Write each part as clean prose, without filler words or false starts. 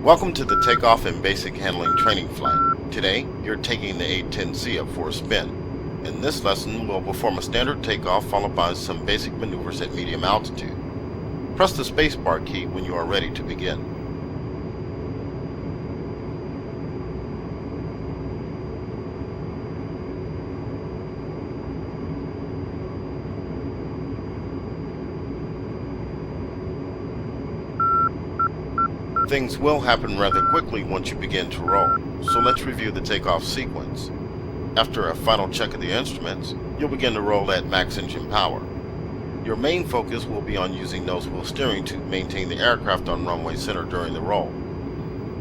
Welcome to the Takeoff and Basic Handling Training Flight. Today, you're taking the A-10C up for a spin. In this lesson, we'll perform a standard takeoff followed by some basic maneuvers at medium altitude. Press the spacebar key when you are ready to begin. Things will happen rather quickly once you begin to roll, so let's review the takeoff sequence. After a final check of the instruments, you'll begin to roll at max engine power. Your main focus will be on using nose wheel steering to maintain the aircraft on runway center during the roll.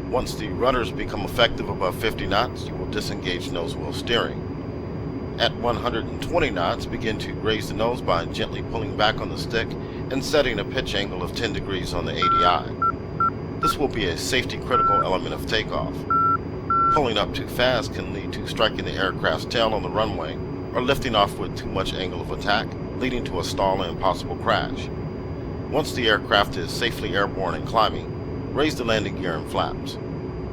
Once the rudders become effective above 50 knots, you will disengage nose wheel steering. At 120 knots, begin to raise the nose by gently pulling back on the stick and setting a pitch angle of 10 degrees on the ADI. This will be a safety critical element of takeoff. Pulling up too fast can lead to striking the aircraft's tail on the runway or lifting off with too much angle of attack, leading to a stall and possible crash. Once the aircraft is safely airborne and climbing, raise the landing gear and flaps.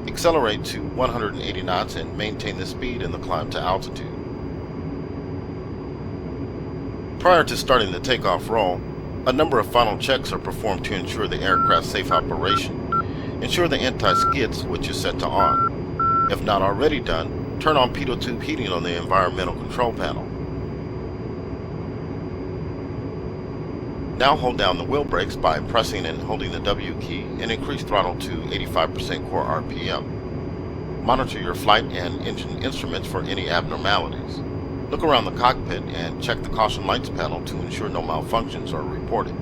Accelerate to 180 knots and maintain the speed in the climb to altitude. Prior to starting the takeoff roll, a number of final checks are performed to ensure the aircraft's safe operation. Ensure the anti-skid switch is set to on. If not already done, turn on pitot tube heating on the environmental control panel. Now hold down the wheel brakes by pressing and holding the W key and increase throttle to 85% core RPM. Monitor your flight and engine instruments for any abnormalities. Look around the cockpit and check the caution lights panel to ensure no malfunctions are reported.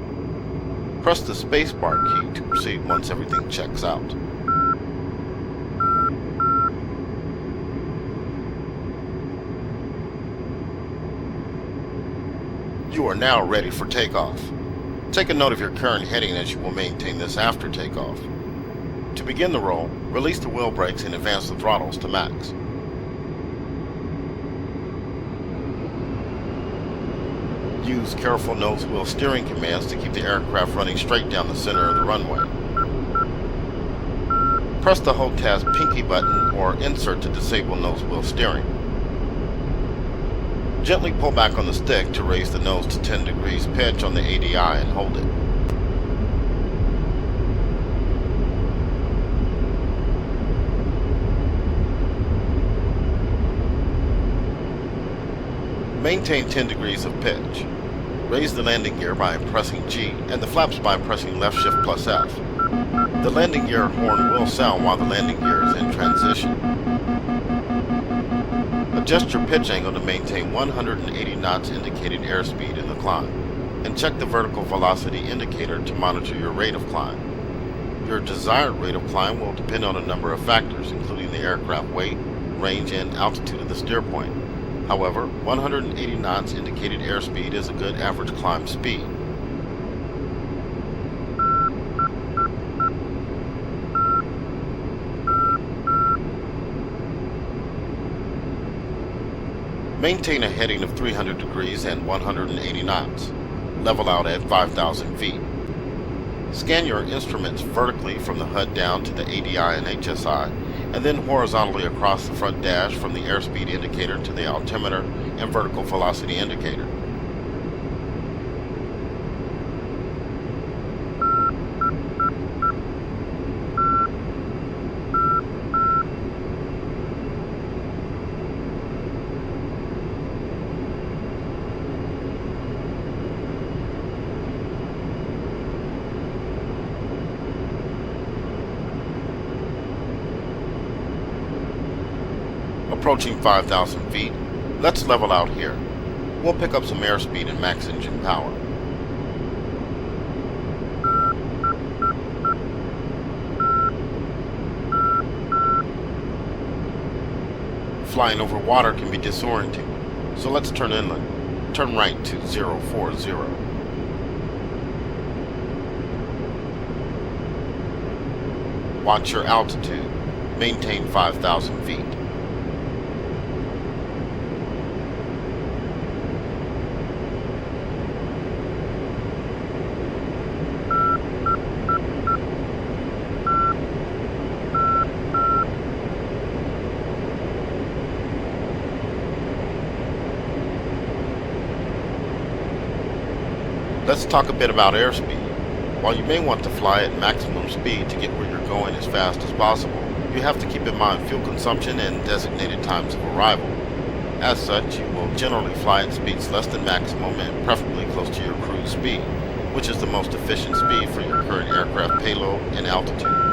Press the spacebar key to proceed once everything checks out. You are now ready for takeoff. Take a note of your current heading as you will maintain this after takeoff. To begin the roll, release the wheel brakes and advance the throttles to max. Use careful nose wheel steering commands to keep the aircraft running straight down the center of the runway. Press the HOTAS pinky button or insert to disable nose wheel steering. Gently pull back on the stick to raise the nose to 10 degrees pitch on the ADI and hold it. Maintain 10 degrees of pitch. Raise the landing gear by pressing G and the flaps by pressing left shift plus F. The landing gear horn will sound while the landing gear is in transition. Adjust your pitch angle to maintain 180 knots indicated airspeed in the climb, and check the vertical velocity indicator to monitor your rate of climb. Your desired rate of climb will depend on a number of factors, including the aircraft weight, range, and altitude of the steer point. However, 180 knots indicated airspeed is a good average climb speed. Maintain a heading of 300 degrees and 180 knots. Level out at 5,000 feet. Scan your instruments vertically from the HUD down to the ADI and HSI, and then horizontally across the front dash from the airspeed indicator to the altimeter and vertical velocity indicator. Approaching 5,000 feet, let's level out here. We'll pick up some airspeed and max engine power. Flying over water can be disorienting, so let's turn inland. Turn right to 040. Watch your altitude. Maintain 5,000 feet. Let's talk a bit about airspeed. While you may want to fly at maximum speed to get where you're going as fast as possible, you have to keep in mind fuel consumption and designated times of arrival. As such, you will generally fly at speeds less than maximum and preferably close to your cruise speed, which is the most efficient speed for your current aircraft payload and altitude.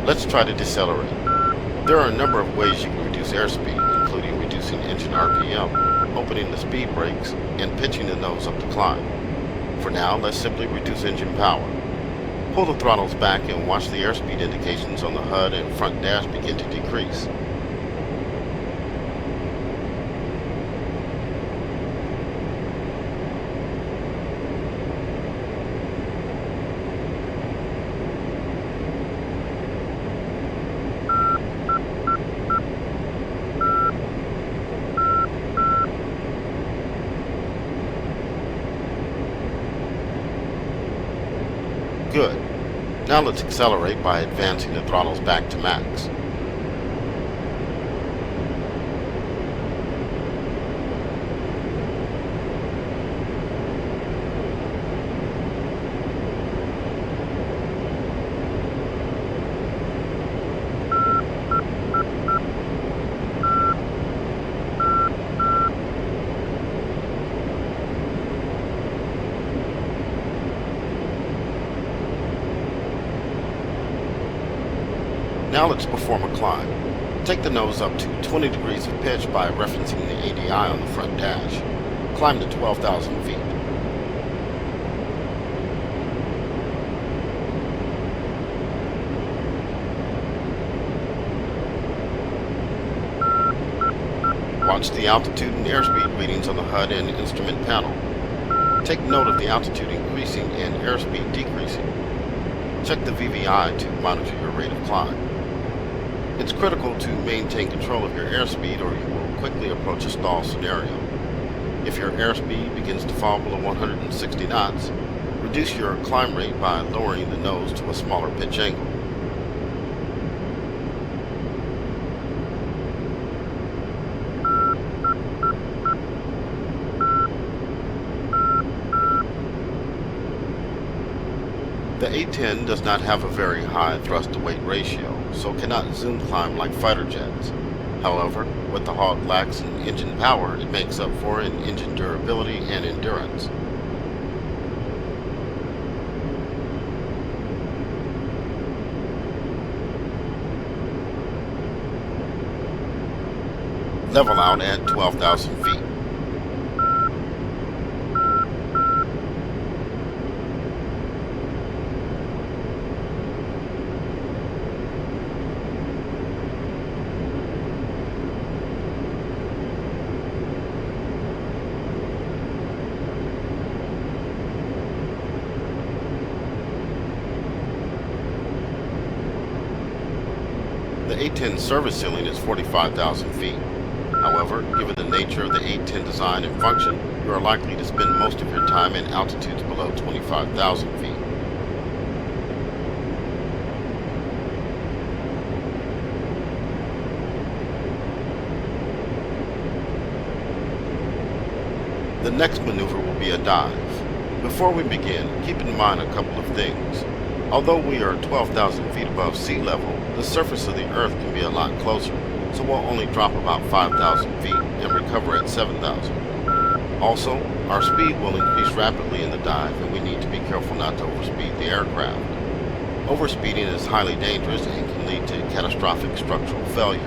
Let's try to decelerate. There are a number of ways you can reduce airspeed, including reducing engine RPM, opening the speed brakes, and pitching the nose up to climb. For now, let's simply reduce engine power. Pull the throttles back and watch the airspeed indications on the HUD and front dash begin to decrease. Good. Now let's accelerate by advancing the throttles back to max. Now let's perform a climb. Take the nose up to 20 degrees of pitch by referencing the ADI on the front dash. Climb to 12,000 feet. Watch the altitude and airspeed readings on the HUD and instrument panel. Take note of the altitude increasing and airspeed decreasing. Check the VVI to monitor your rate of climb. It's critical to maintain control of your airspeed or you will quickly approach a stall scenario. If your airspeed begins to fall below 160 knots, reduce your climb rate by lowering the nose to a smaller pitch angle. The A-10 does not have a very high thrust-to-weight ratio, so cannot zoom climb like fighter jets. However, what the Hawk lacks in engine power, it makes up for in engine durability and endurance. Level out at 12,000 feet. The A-10 service ceiling is 45,000 feet. However, given the nature of the A-10 design and function, you are likely to spend most of your time in altitudes below 25,000 feet. The next maneuver will be a dive. Before we begin, keep in mind a couple of things. Although we are 12,000 feet above sea level, the surface of the Earth can be a lot closer, so we'll only drop about 5,000 feet and recover at 7,000. Also, our speed will increase rapidly in the dive and we need to be careful not to overspeed the aircraft. Overspeeding is highly dangerous and can lead to catastrophic structural failure.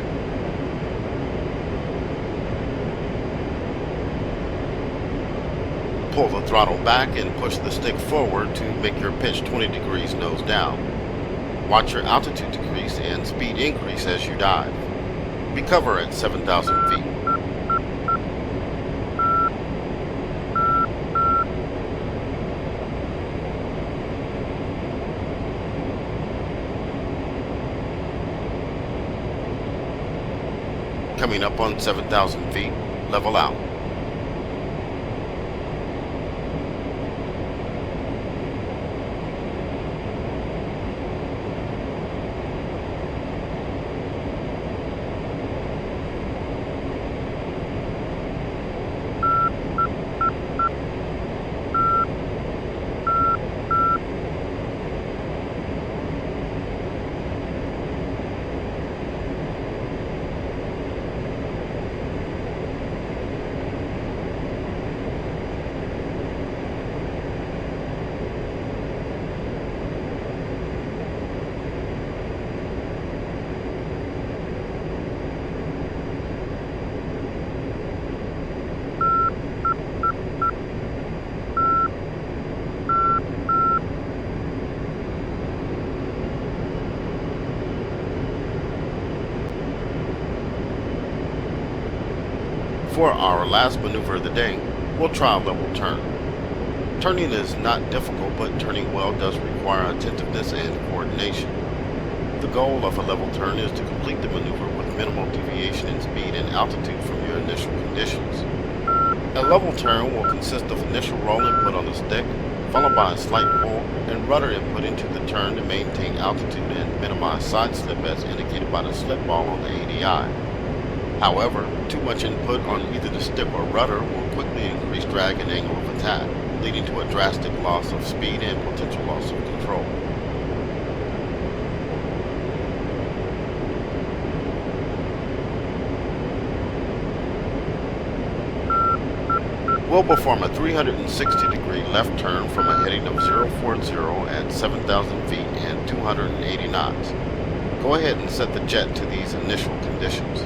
Pull the throttle back and push the stick forward to make your pitch 20 degrees nose down. Watch your altitude decrease and speed increase as you dive. Recover at 7,000 feet. Coming up on 7,000 feet, level out. For our last maneuver of the day, we'll try a level turn. Turning is not difficult, but turning well does require attentiveness and coordination. The goal of a level turn is to complete the maneuver with minimal deviation in speed and altitude from your initial conditions. A level turn will consist of initial roll input on the stick, followed by a slight pull and rudder input into the turn to maintain altitude and minimize side slip as indicated by the slip ball on the ADI. However, too much input on either the stick or rudder will quickly increase drag and angle of attack, leading to a drastic loss of speed and potential loss of control. We'll perform a 360-degree left turn from a heading of 040 at 7,000 feet and 280 knots. Go ahead and set the jet to these initial conditions.